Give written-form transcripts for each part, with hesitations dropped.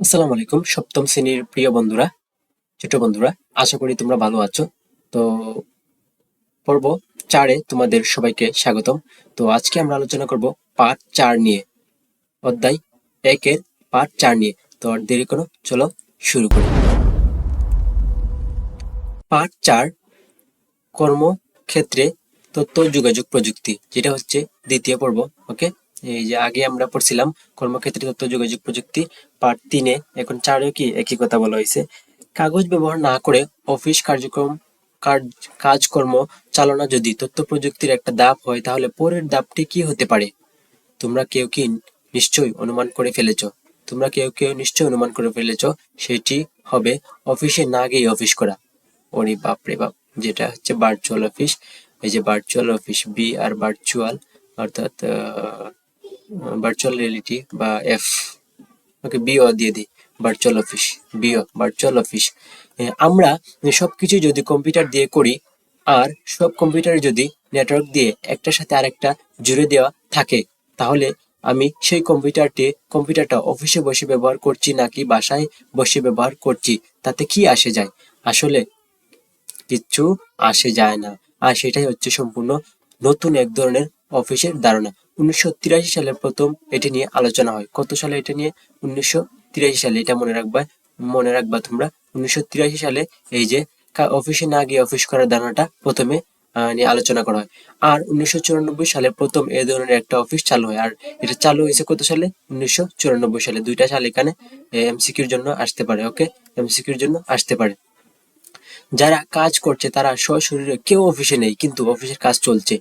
আসসালামু আলাইকুম সপ্তম শ্রেণীর প্রিয় বন্ধুরা, ছোট বন্ধুরা, আশা করি তোমরা ভালো আছো। তো পর্ব 4-এ তোমাদের সবাইকে স্বাগতম। তো আজকে আমরা আলোচনা করব পার্ট 4 নিয়ে, অধ্যায় 1-এর পার্ট 4 নিয়ে। তো আর দেরি করো, চলো শুরু করি। পার্ট 4, কর্মক্ষেত্রে তথ্য যোগাযোগ প্রযুক্তি, যেটা হচ্ছে দ্বিতীয় পর্ব। ওকে, এই যে আগে আমরা পড়ছিলাম কর্মক্ষেত্রে তথ্য যোগাযোগ প্রযুক্তি পার্ট 3-এ, এখন 4-এ কি একই কথা বলা হয়েছে। কাগজ ব্যবহার না করে অফিস কাজকর্ম চালনা যদি তথ্য প্রযুক্তির একটা ধাপ হয়, তাহলে পরের ধাপটি কি হতে পারে? তোমরা কেউ কি নিশ্চয়ই অনুমান করে ফেলেছ। নিশ্চয়ই অনুমান করে ফেলেছ, সেটি হবে অফিসে না গিয়ে অফিস করা। ওরে বাপ রে বাপ, যেটা হচ্ছে ভার্চুয়াল অফিস। এই যে virtual office, V R virtual, অর্থাৎ ভার্চুয়াল রিয়েলিটি বা এফ, ওকে বিও দিয়ে দিই, virtual office, VO virtual office. আমরা সবকিছু যদি কম্পিউটার দিয়ে করি, আর সব কম্পিউটারে যদি নেটওয়ার্ক দিয়ে একটার সাথে আরেকটা জুড়ে দেওয়া থাকে, তাহলে আমি সেই কম্পিউটারটা অফিসে বসে ব্যবহার করছি নাকি বাসায় বসে ব্যবহার করছি, তাতে কি আসে যায়? আসলে কিচ্ছু আসে যায় না। আর সেটাই হচ্ছে সম্পূর্ণ নতুন এক ধরনের অফিসের ধারণা। 1983 সালে প্রথম এটি নিয়ে আলোচনা হয়। কত সালে এটা নিয়ে? 1983 সালে, এটা মনে রাখবা তোমরা। 1983 সালে এই যে অফিসে না গিয়ে অফিস করার ধারণাটা প্রথমে নিয়ে আলোচনা করা হয়। আর 1994 সালে প্রথম এই ধরনের একটা অফিস চালু হয়। আর এটা চালু হয়েছে কত সালে? 1994 সালে। দুইটা সাল এখানে এমসিকিউর জন্য আসতে পারে। ওকে, এমসিকিউর জন্য আসতে পারে। যারা কাজ করছে তারা সশরীরে কেউ অফিসে নেই, কিন্তু অফিসের কাজ চলছে।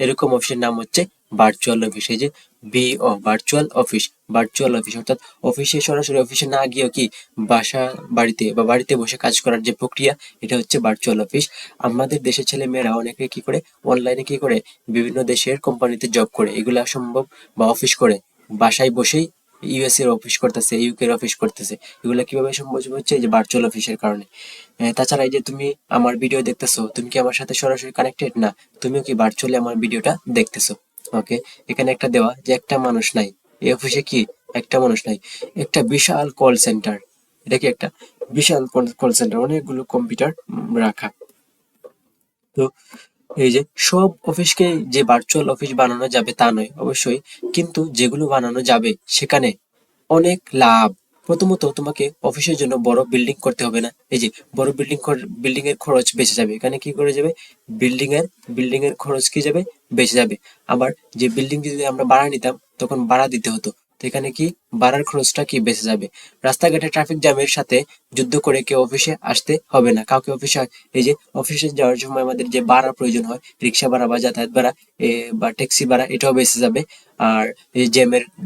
এরকম অফিসের নাম হচ্ছে ভার্চুয়াল অফিস। এই যে বিও, ভার্চুয়াল অফিস অর্থাৎ অফিসে সরাসরি অফিসে না গিয়েও কি বাসা বাড়িতে বা বাড়িতে বসে কাজ করার যে প্রক্রিয়া, এটা হচ্ছে ভার্চুয়াল অফিস। আমাদের দেশের ছেলে মেয়েরা অনেকে কি করে, অনলাইনে কি করে, বিভিন্ন দেশের কোম্পানিতে জব করে, এগুলা সম্ভব বা অফিস করে বাসায় বসেই ইউএস এর অফিস করতেছে, ইউকে এর অফিস করতেছে। এগুলা কিভাবে সম্ভব হচ্ছে? এই যে ভার্চুয়াল অফিসের কারণে। তাছাড়া এই যে তুমি আমার ভিডিও দেখতেছো, তুমি কি আমার সাথে সরাসরি কানেক্টেড না? তুমিও কি ভার্চুয়ালি আমার ভিডিওটা দেখতেছো? ওকে, এখানে একটা দেওয়া যে একটা মানুষ নাই এই অফিসে, কি একটা মানুষ নাই, একটা বিশাল কল সেন্টার। এটা কি একটা বিশাল কল সেন্টার, অনেকগুলো কম্পিউটার রাখা। তো এই যে সব অফিসকে যে ভার্চুয়াল অফিস বানানো যাবে তা নয় অবশ্যই, কিন্তু যেগুলো বানানো যাবে সেখানে অনেক লাভ। প্রথমত তোমাকে অফিসের জন্য বড় বিল্ডিং করতে হবে না। এই যে বড় বিল্ডিং এর খরচ বেঁচে যাবে। এখানে কি করে যাবে? বিল্ডিং এর খরচ কি যাবে? বেঁচে যাবে। আবার যে বিল্ডিং যদি আমরা ভাড়া নিতাম, তখন ভাড়া দিতে হতো। তো এখানে কি ভাড়ার খরচটা কি বেঁচে যাবে। রাস্তাঘাটে ট্রাফিক জ্যামের সাথে যুদ্ধ করে কেউ অফিসে আসতে হবে না কাউকে। এই যে অফিসে যাওয়ার সময় আমাদের যে ভাড়ার প্রয়োজন হয়, রিক্সা ভাড়া বা যাতায়াত ভাড়া বা ট্যাক্সি ভাড়া, এটাও বেঁচে যাবে। আর এই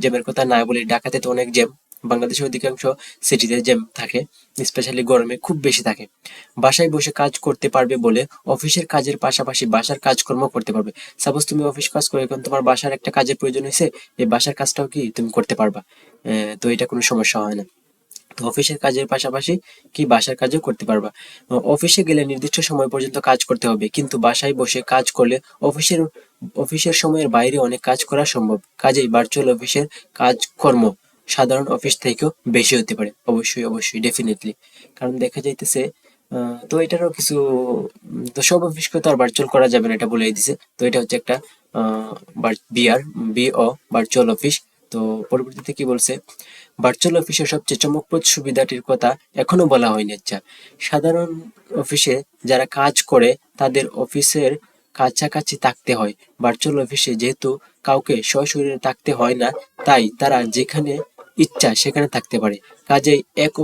জ্যামের কথা না বলি, ঢাকাতে তো অনেক জ্যাম, বাংলাদেশের অধিকাংশ সিটিতে জ্যাম থাকে, স্পেশালি গরমে খুব বেশি থাকে। বাসায় বসে কাজ করতে পারবে বলে অফিসের কাজের পাশাপাশি বাসার কাজকর্ম করতে পারবে। সাপোজ তুমি অফিস কাজ করে এখন তোমার বাসার একটা কাজের প্রয়োজন হয়েছে, এই বাসার কাজটাও কি তুমি করতে পারবা। তো এটা কোনো সমস্যা হয় না। তো অফিসের কাজের পাশাপাশি কি বাসার কাজও করতে পারবা। অফিসে গেলে নির্দিষ্ট সময় পর্যন্ত কাজ করতে হবে, কিন্তু বাসায় বসে কাজ করলে অফিসের অফিসের সময়ের বাইরে অনেক কাজ করা সম্ভব। কাজেই ভার্চুয়াল অফিসের কাজকর্ম সাধারণ অফিস থেকেও বেশি হতে পারে। অবশ্যই অবশ্যই, ডেফিনেটলি। কারণ দেখা যাইতেছে তো এটারও কিছু তো সব অফিসকে তো আর ভার্চুয়াল করা যাবে না, এটা বলেই দিছে। তো এটা হচ্ছে একটা বিআর বিও ভার্চুয়াল অফিস। তো পরবর্তীতে কি বলছে? ভার্চুয়াল অফিসের সবচেয়ে চমকপ্রদ সুবিধাটির কথা এখনো বলা হয়নি। আচ্ছা, সাধারণ অফিসে যারা কাজ করে তাদের অফিসের কাছাকাছি থাকতে হয়। ভার্চুয়াল অফিসে যেহেতু কাউকে সশরীরে থাকতে হয় না, তাই তারা যেখানে ইচ্ছা সেখানে থাকতে পারে। কাজেই এক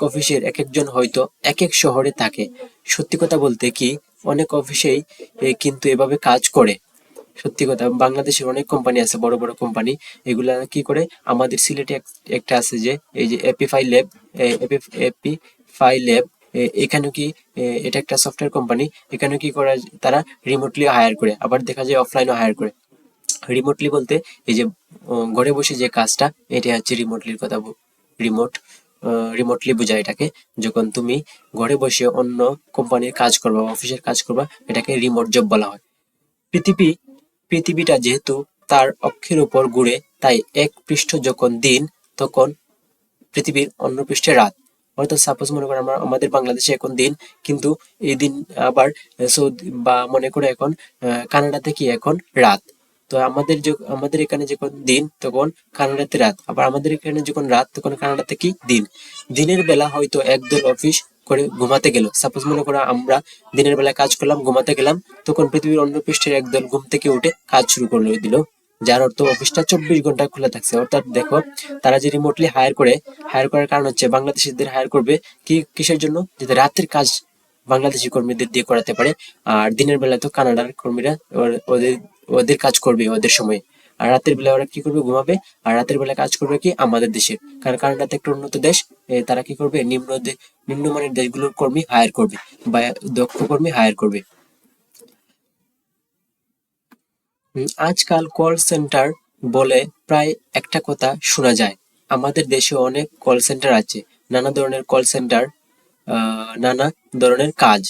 অফিসের এক একজন হয়তো এক এক শহরে থাকে। সত্যি কথা বলতে কি, অনেক অফিসেই কিন্তু এভাবে কাজ করে। সত্যি কথা, বাংলাদেশের অনেক কোম্পানি আছে, বড় বড় কোম্পানি। এগুলা কি করে, আমাদের সিলেটে একটা আছে যে এই যে এপিফাই ল্যাব, এখানে কি এটা একটা সফটওয়্যার কোম্পানি। এখানে কি করে, তারা রিমোটলি হায়ার করে, আবার দেখা যায় অফলাইনও হায়ার করে। রিমোটলি বলতে এই যে ঘরে বসে যে কাজটা, এটা হচ্ছে রিমোটলির কথা। রিমোট রিমোটলি বোঝায় এটাকে। যখন তুমি ঘরে বসে অন্য কোম্পানির কাজ করবা, অফিসের কাজ করবা, এটাকে রিমোট জব বলা হয়। পৃথিবী পৃথিবীটা যেহেতু তার অক্ষের উপর ঘুরে, তাই এক পৃষ্ঠ যখন দিন, তখন পৃথিবীর অন্য পৃষ্ঠে রাত। অর্থাৎ সাপোজ মনে করো আমাদের বাংলাদেশে এখন দিন, কিন্তু এই দিন আবার সৌদি বা মনে করো এখন কানাডাতে কি এখন রাত। তো আমাদের এখানে যখন দিন তখন কানাডাতে রাত, আবার আমাদের এখানে যখন রাত তখন কানাডাতে কি দিন। দিনের বেলা হয়তো একদল অফিস করে ঘুমাতে গেল, সাপোজ মনে করো আমরা দিনের বেলা কাজ করলাম, ঘুমাতে গেলাম, তখন পৃথিবীর অন্য পৃষ্ঠের একদল ঘুম থেকে উঠে কাজ শুরু করলো দিল, যার অর্থ অফিসটা 24 ঘন্টা খোলা থাকছে। অর্থাৎ দেখো, তারা যে রিমোটলি হায়ার করার কারণ হচ্ছে বাংলাদেশিদের হায়ার করবে কিসের জন্য, যাতে রাতের কাজ বাংলাদেশি কর্মীদের দিয়ে করাতে পারে, আর দিনের বেলা তো কানাডার কর্মীরা ওদের ওদের কাজ করবে ওদের সময়, আর রাতের বেলা ওরা কি করবে, ঘুমাবে, আর রাতের বেলা কাজ করবে কি আমাদের দেশের, কারণ কানাডাতে একটা উন্নত দেশ, তারা কি করবে নিম্নমানের দেশগুলোর কর্মী হায়ার করবে বা দক্ষ কর্মী হায়ার করবে। আজকাল কল সেন্টার বলে প্রায় একটা কথা শোনা যায়। আমাদের দেশে অনেক কল সেন্টার আছে, নানা ধরনের কল সেন্টার, নানা ধরনের কাজ।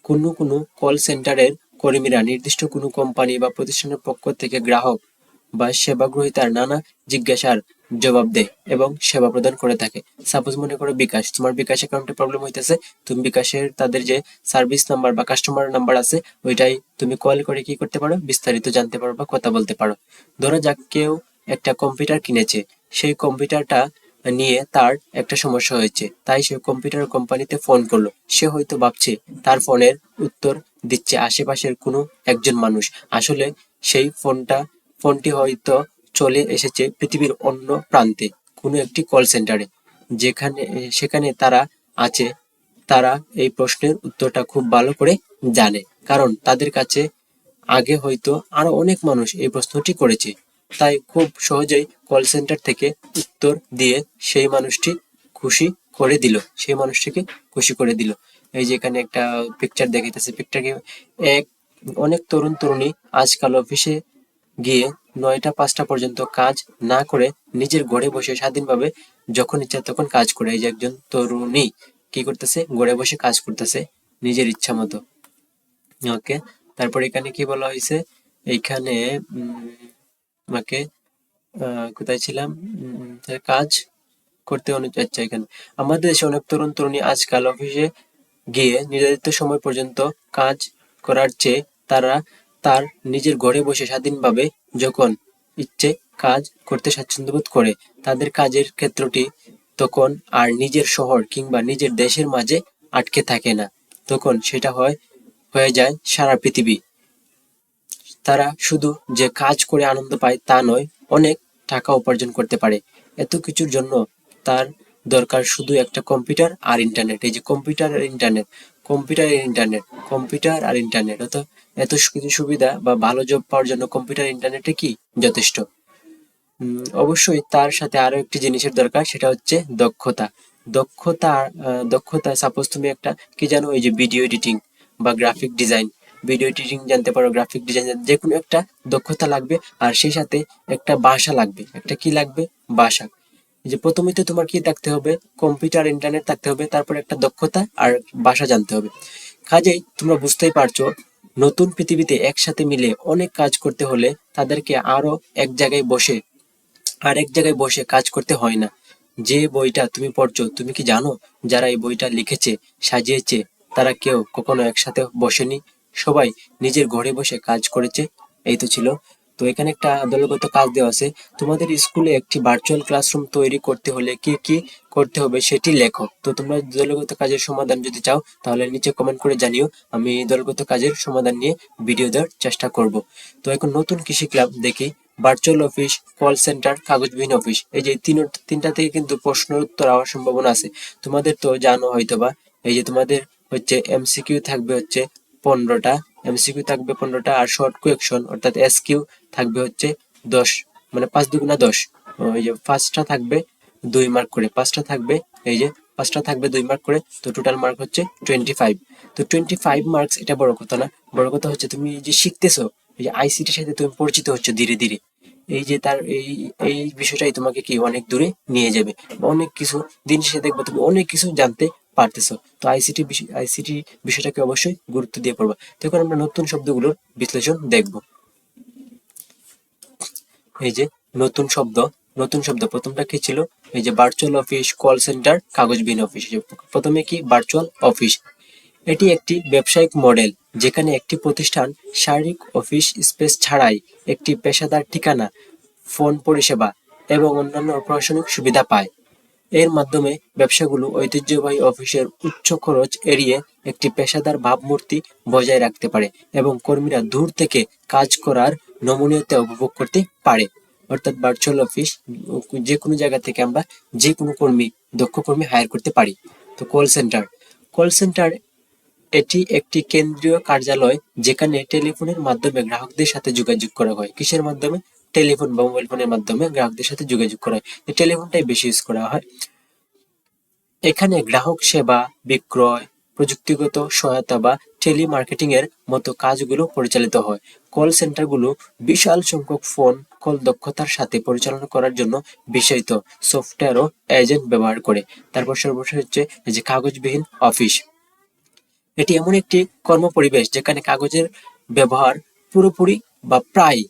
কোনো কোনো কল সেন্টারের কর্মীরা নির্দিষ্ট কোনো কোম্পানি বা প্রতিষ্ঠানের পক্ষ থেকে গ্রাহক বা সেবা গ্রহীতার নানা জিজ্ঞাসার জবাব দেয় এবং সেবা প্রদান করে থাকে। সাপোজ মনে করো বিকাশ, তোমার বিকাশ অ্যাকাউন্টে প্রবলেম হইতেছে, তুমি বিকাশের তাদের যে সার্ভিস নাম্বার বা কাস্টমার নাম্বার আছে ওইটাই তুমি কল করে কি করতে পারো, বিস্তারিত জানতে পারো বা কথা বলতে পারো। ধরো যাক কেউ একটা কম্পিউটার কিনেছে, সেই কম্পিউটারটা নিয়ে তার একটা সমস্যা হয়েছে, তাই সে কম্পিউটার কোম্পানিতে ফোন করলো। সে হয়তো ভাবছে তার ফোনের উত্তর দিচ্ছে আশেপাশের কোনো একজন মানুষ, আসলে সেই ফোনটি হয়তো চলে এসেছে পৃথিবীর অন্য প্রান্তে কোনো একটি কল সেন্টারে, সেখানে তারা আছে। তারা এই প্রশ্নের উত্তরটা খুব ভালো করে জানে, কারণ তাদের কাছে আগে হয়তো আরো অনেক মানুষ এই প্রশ্নটি করেছে, তাই খুব সহজেই কল সেন্টার থেকে উত্তর দিয়ে খুশি সেই মানুষটিকে খুশি করে দিল। এই যে এখানে একটা পিকচার দেখাইতেছে, পিকচারকে এক অনেক তরুণ তরুণী আজকাল অফিসে গিয়ে 9টা 5টা পর্যন্ত কাজ না করে নিজের ঘরে বসে স্বাধীনভাবে যখন ইচ্ছা তখন কাজ করে। এই যে একজন তরুণী কি করতেছে, ঘরে বসে কাজ করতেছে নিজের ইচ্ছা মতো। ওকে, তারপর এখানে কি বলা হয়েছে, এইখানে আমাকে কোথায় ছিলাম, কাজ করতে আচ্ছা, এখানে আমাদের দেশে অনেক তরুণ তরুণী আজকাল অফিসে গিয়ে নির্ধারিত সময় পর্যন্ত কাজ করার চেয়ে তারা তার নিজের ঘরে বসে স্বাধীনভাবে যখন ইচ্ছে কাজ করতে স্বাচ্ছন্দ্য বোধ করে। তাদের কাজের ক্ষেত্রটি তখন আর নিজের শহর কিংবা নিজের দেশের মাঝে আটকে থাকে না, তখন সেটা হয়ে যায় সারা পৃথিবী। তারা শুধু যে কাজ করে আনন্দ পায় তা নয়, অনেক টাকা উপার্জন করতে পারে। এত কিছুর জন্য তার দরকার শুধু একটা কম্পিউটার আর ইন্টারনেট। এই যে কম্পিউটার আর ইন্টারনেট, কম্পিউটার আর ইন্টারনেট, কম্পিউটার আর ইন্টারনেট, অত এত কিছু সুবিধা বা ভালো জব পাওয়ার জন্য কম্পিউটার ইন্টারনেটে কি যথেষ্ট। অবশ্যই তার সাথে আরো একটি জিনিসের দরকার, সেটা হচ্ছে দক্ষতা। দক্ষতা সাপোজ তুমি একটা কি জানো, এই যে ভিডিও এডিটিং বা গ্রাফিক ডিজাইন, ভিডিও এডিটিং জানতে পারো, গ্রাফিক ডিজাইন, যে কোনো একটা দক্ষতা লাগবে। আর সেই সাথে একটা ভাষা লাগবে, একটা কি লাগবে, ভাষা। যে প্রথমেই তো তোমার কি থাকতে হবে, কম্পিউটার ইন্টারনেট থাকতে হবে, তারপর একটা দক্ষতা আর ভাষা জানতে হবে। কাজেই তোমরা বুঝতেই পারছো, নতুন পৃথিবীতে একসাথে মিলে অনেক কাজ করতে হলে তাদেরকে আরো এক জায়গায় বসে কাজ করতে হয় না। যে বইটা তুমি পড়ছো, তুমি কি জানো যারা এই বইটা লিখেছে, সাজিয়েছে, তারা কেউ কখনো একসাথে বসেনি, সবাই নিজের ঘরে বসে কাজ করেছে। এই তো ছিল। তো এখানে একটা দলগত কাজ দেওয়া আছে, তোমাদের স্কুলে একটি ভার্চুয়াল ক্লাসরুম তৈরি করতে হলে কি কি করতে হবে সেটি লেখো। তো তোমরা দলগত কাজের সমাধান যদি চাও তাহলে নিচে কমেন্ট করে জানিও, আমি এই দলগত কাজের সমাধান নিয়ে ভিডিও দেওয়ার চেষ্টা করব। তো এখন নতুন কৃষি ক্লাব দেখি, ভার্চুয়াল অফিস, কল সেন্টার, কাগজবিহীন অফিস, এই যে তিনটা থেকে কিন্তু প্রশ্নের উত্তর হওয়ার সম্ভাবনা আছে। তোমাদের তো জানো হয়তোবা, এই যে তোমাদের হচ্ছে এমসিকিউ থাকবে হচ্ছে 15টা, এমসিকিউ থাকবে 15টা, আর শর্ট কোয়েকশন অর্থাৎ এসকিউ থাকবে হচ্ছে 10, মানে 5 × 10। এই যে পাঁচটা থাকবে 2 মার্ক করে, তো টোটাল মার্ক হচ্ছে 25। তো 25 মার্কস এটা বড় কথা না, বড় কথা হচ্ছে তুমি যে শিখতেছো, এই যে আইসিটির সাথে তুমি পরিচিত হচ্ছে ধীরে ধীরে, এই যে তার এই বিষয়টাই তোমাকে কি অনেক দূরে নিয়ে যাবে, অনেক কিছু দিন শেষে দেখবে তুমি অনেক কিছু জানতে পারতেছো। তো আইসিটি বিষয়টাকে অবশ্যই গুরুত্ব দিয়ে পড়বা। তো এখন আমরা নতুন শব্দগুলোর বিশ্লেষণ দেখব। এই যে নতুন শব্দ, নতুন শব্দ। প্রথমটা কি ছিল? এই যে ভার্চুয়াল অফিস, কল সেন্টার, কাগজবিহীন অফিস। প্রথমে কি ভার্চুয়াল অফিস, এটি একটি ব্যবসায়িক মডেল যেখানে একটি প্রতিষ্ঠান শারীরিক অফিস স্পেস ছাড়াই একটি পেশাদার ঠিকানা, ফোন পরিষেবা এবং অন্যান্য প্রশাসনিক সুবিধা পায়। এর মাধ্যমে ব্যবসাগুলো ঐতিহ্যবাহী অফিসের উচ্চ খরচ এড়িয়ে একটি পেশাদার ভাবমূর্তি বজায় রাখতে পারে এবং কর্মীরা দূর থেকে কাজ করার নমনীয়তা উপভোগ করতে পারে। অর্থাৎ ভার্চুয়াল অফিস, যে কোনো জায়গা থেকে আমরা যে কোনো দক্ষ কর্মী হায়ার করতে পারি। তো কল সেন্টার, কল সেন্টার এটি একটি কেন্দ্রীয় কার্যালয় যেখানে টেলিফোনের মাধ্যমে গ্রাহকদের সাথে যোগাযোগ করা হয়। কিসের মাধ্যমে? টেলিফোন বা মোবাইল ফোনের মাধ্যমে গ্রাহকদের সাথে যোগাযোগ করা হয়। টেলিফোনটাই বেশি ইউজ করা হয়। এখানে গ্রাহক সেবা, বিক্রয়, প্রযুক্তিগত সহায়তা বা টেলিমার্কেটিং এর মতো কাজগুলো পরিচালিত হয়। কল সেন্টারগুলো বিশাল সংখ্যক ফোন কল দক্ষতার সাথে পরিচালনা করার জন্য বিশেষায়িত সফটওয়্যার ও এজেন্ট ব্যবহার করে। তারপর সর্বশেষ হচ্ছে এই যে কাগজবিহীন অফিস। এটি এমন একটি কর্মপরিবেশ যেখানে কাগজের ব্যবহার পুরোপুরি বা প্রায়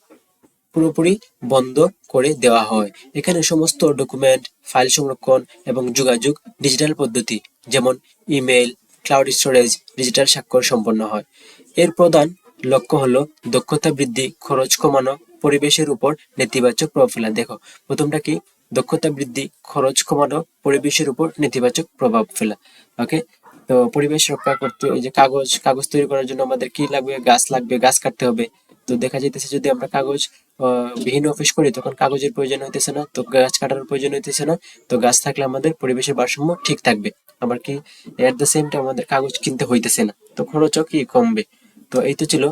পুরোপুরি বন্ধ করে দেওয়া হয়। এখানে সমস্ত ডকুমেন্ট, ফাইল সংরক্ষণ এবং যোগাযোগ ডিজিটাল পদ্ধতি যেমন ইমেইল, ক্লাউড স্টোরেজ, ডিজিটাল স্বাক্ষর সম্পন্ন হয়। এর প্রধান লক্ষ্য হলো দক্ষতা বৃদ্ধি, খরচ কমানো, পরিবেশের উপর নেতিবাচক প্রভাব ফেলা। দেখো, প্রথমটা কি? দক্ষতা বৃদ্ধি, খরচ কমানো, পরিবেশের উপর নেতিবাচক প্রভাব ফেলা। ওকে, তো পরিবেশ রক্ষা করতে ওই যে কাগজ তৈরি করার জন্য আমাদের কি লাগবে? গাছ লাগবে, গাছ কাটতে হবে। তো দেখা যাইতেছে যদি আমরা কাগজ বিহীন অফিস করি তখন কাগজের প্রয়োজন হইতেছে না, তো গাছ কাটার প্রয়োজন হইতেছে না। তো গাছ থাকলে আমাদের পরিবেশের ভারসাম্য ঠিক থাকবে। আবার কি এট দ্য সেম টাইম আমাদের কাগজ কিনতে হইতেছে না, তো খরচও কি কমবে। তো এই তো ছিল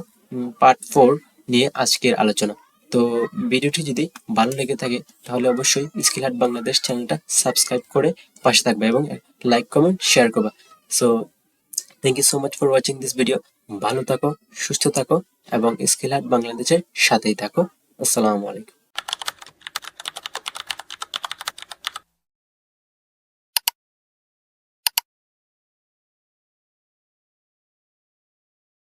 পার্ট 4 নিয়ে আজকের আলোচনা। তো ভিডিওটি যদি ভালো লেগে থাকে তাহলে অবশ্যই স্কিল হাট বাংলাদেশ চ্যানেলটা সাবস্ক্রাইব করে পাশে থাকবে এবং লাইক, কমেন্ট, শেয়ার করবা। So thank you so much for watching this video. ভালো থাকো, সুস্থ থাকো এবং স্কিল হাট বাংলাদেশের সাথেই থাকো। আসসালামু আলাইকুম।